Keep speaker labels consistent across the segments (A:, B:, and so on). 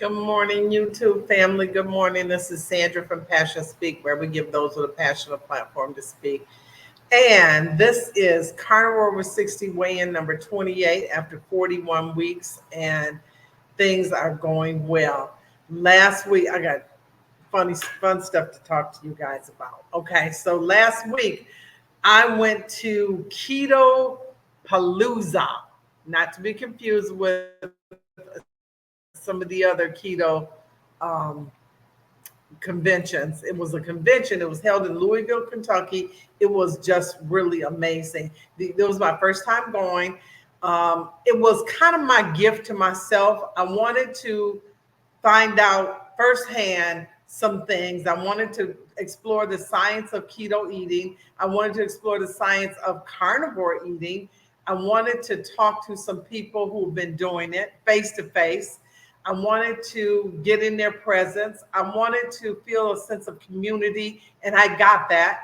A: Good morning, YouTube family. Good morning. This is Sandra from Passion Speak, where we give those with a passion a platform to speak. And this is Carnivore over 60 weigh-in number 28 after 41 weeks, and things are going well. Last week, I got fun stuff to talk to you guys about. Okay, so last week, I went to Keto Palooza, not to be confused with some of the other keto um, conventions. It was a convention. It was held in Louisville, Kentucky. It was just really amazing. It was my first time going. It was kind of my gift to myself. I wanted to find out firsthand some things. I wanted to explore the science of keto eating. I wanted to explore the science of carnivore eating. I wanted to talk to some people who've been doing it face to face. I wanted to get in their presence. I wanted to feel a sense of community, and I got that.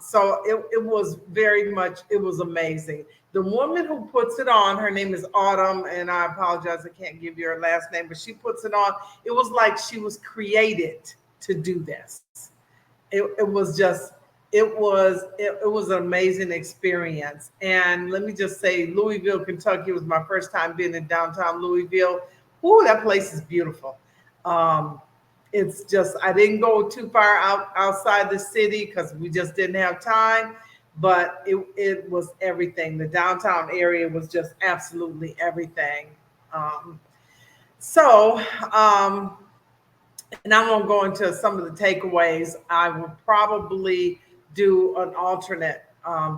A: So it was very much, it was amazing. The woman who puts it on, her name is Autumn, and I apologize, I can't give you her last name, but she puts it on. It was like she was created to do this. It was just, it was an amazing experience. And let me just say, Louisville, Kentucky was my first time being in downtown Louisville. Ooh, that place is beautiful. It's just, I didn't go too far outside the city because we just didn't have time, but it was everything. The downtown area was just absolutely everything. Um, so, and I won't go into some of the takeaways. I will probably do an alternate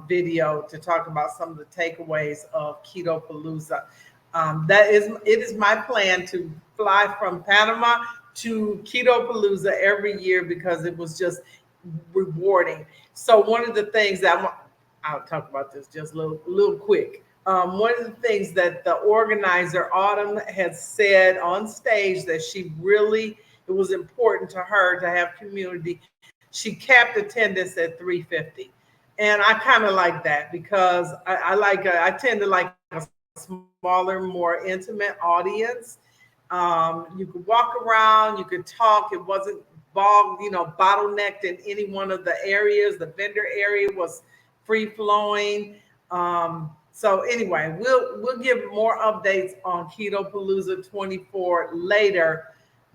A: video to talk about some of the takeaways of Keto Palooza. It is my plan to fly from Panama to Keto Palooza every year because it was just rewarding. So one of the things that I'll talk about this just a little quick. One of the things that the organizer Autumn had said on stage that she really, it was important to her to have community. She capped attendance at 350. And I kind of like that because I tend to like a smaller, more intimate audience. You could walk around, you could talk. It wasn't bottlenecked in any one of the areas. The vendor area was free flowing. So anyway, we'll give more updates on Keto Palooza 24 later.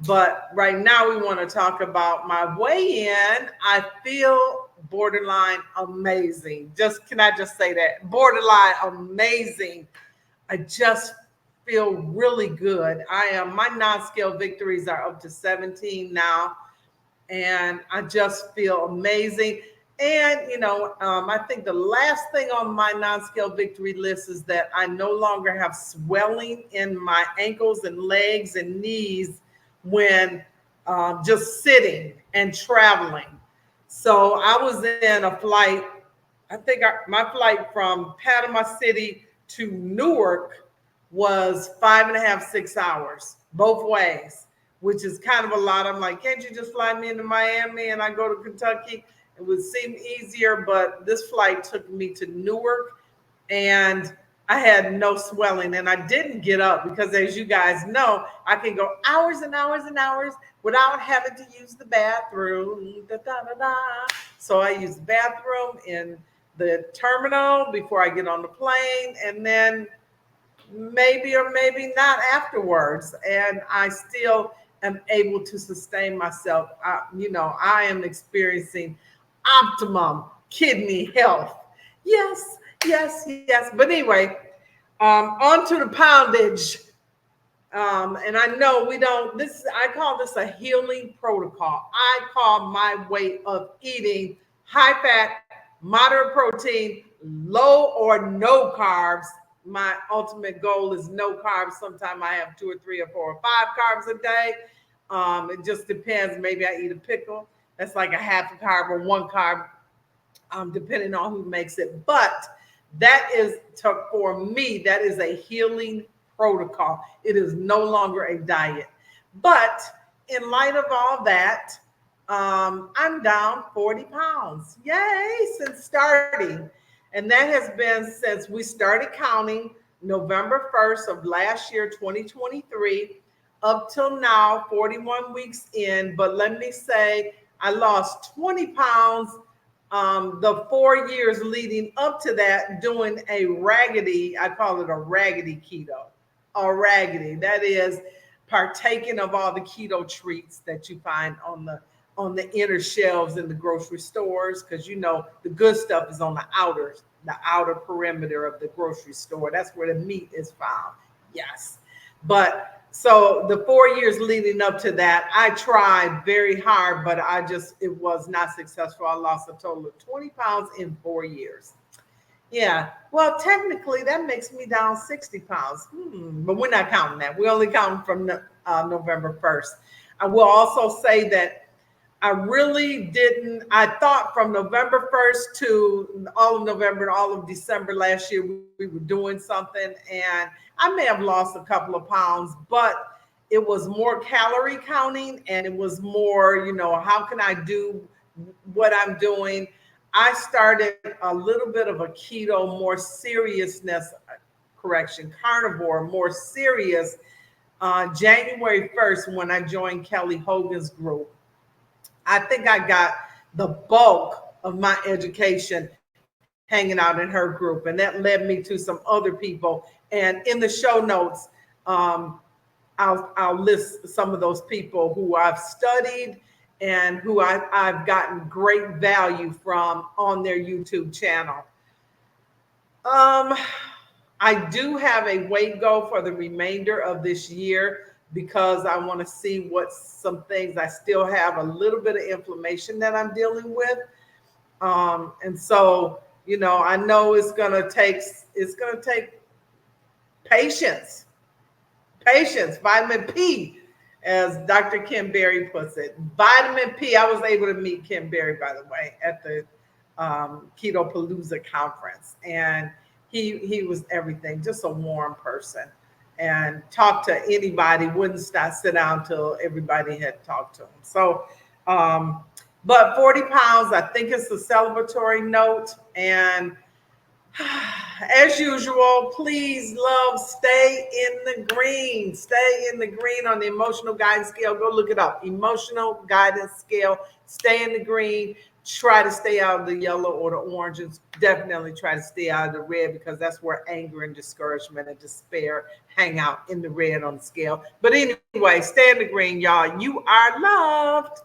A: But right now we want to talk about my weigh-in. I feel borderline amazing. Can I just say that? Borderline amazing. I just feel really good. My non-scale victories are up to 17 now, and I just feel amazing. And I think the last thing on my non-scale victory list is that I no longer have swelling in my ankles and legs and knees when just sitting and traveling. So I was in a flight. I think my flight from Panama City to Newark was 5.5, 6 hours both ways, which is kind of a lot. I'm like, can't you just fly me into Miami and I go to Kentucky? It would seem easier, but this flight took me to Newark and I had no swelling, and I didn't get up because, as you guys know, I can go hours and hours and hours without having to use the bathroom. Da, da, da, da. So I use the bathroom in the terminal before I get on the plane, and then maybe or maybe not afterwards. And I still am able to sustain myself. I am experiencing optimum kidney health. Yes, yes, yes. But anyway, on to the poundage. And I know we don't, I call this a healing protocol. I call my way of eating high fat, moderate protein, low or no carbs. My ultimate goal is no carbs. Sometimes I have 2 or 3 or 4 or 5 carbs a day. It just depends. Maybe I eat a pickle. That's like a half a carb or 1 carb, depending on who makes it. But that is, for me, that is a healing protocol. It is no longer a diet. But in light of all that, I'm down 40 pounds. Yay, since starting. And that has been since we started counting November 1st of last year, 2023, up till now, 41 weeks in, but let me say I lost 20 pounds the 4 years leading up to that, doing a raggedy, I call it a raggedy keto. A raggedy. That is partaking of all the keto treats that you find on the inner shelves in the grocery stores, because you know the good stuff is on the outer perimeter of the grocery store. That's where the meat is found. Yes. But so the 4 years leading up to that, I tried very hard, but it was not successful. I lost a total of 20 pounds in 4 years. Yeah. Well, technically that makes me down 60 pounds. But we're not counting that. We're only counting from November 1st. I will also say that I really didn't. I thought from November 1st to all of November and all of December last year, we were doing something. And I may have lost a couple of pounds, but it was more calorie counting, and it was more, how can I do what I'm doing? I started a little bit of a keto, more seriousness, carnivore, more serious, January 1st when I joined Kelly Hogan's group. I think I got the bulk of my education hanging out in her group, and that led me to some other people. And in the show notes, I'll list some of those people who I've studied and who I've gotten great value from on their YouTube channel. I do have a weight goal for the remainder of this year, because I want to see what some things I still have a little bit of inflammation that I'm dealing with. And so, I know it's going to take patience, vitamin P, as Dr. Kim Berry puts it. Vitamin P. I was able to meet Kim Berry, by the way, at the Keto Palooza conference. And he was everything, just a warm person. And talk to anybody, wouldn't sit down till everybody had talked to him. So, but 40 pounds, I think it's a celebratory note. And as usual, please, love, stay in the green. Stay in the green on the emotional guidance scale. Go look it up. Emotional guidance scale. Stay in the green. Try to stay out of the yellow or the orange, and definitely try to stay out of the red, because that's where anger and discouragement and despair hang out, in the red on the scale. But anyway, stay in the green, y'all. You are loved.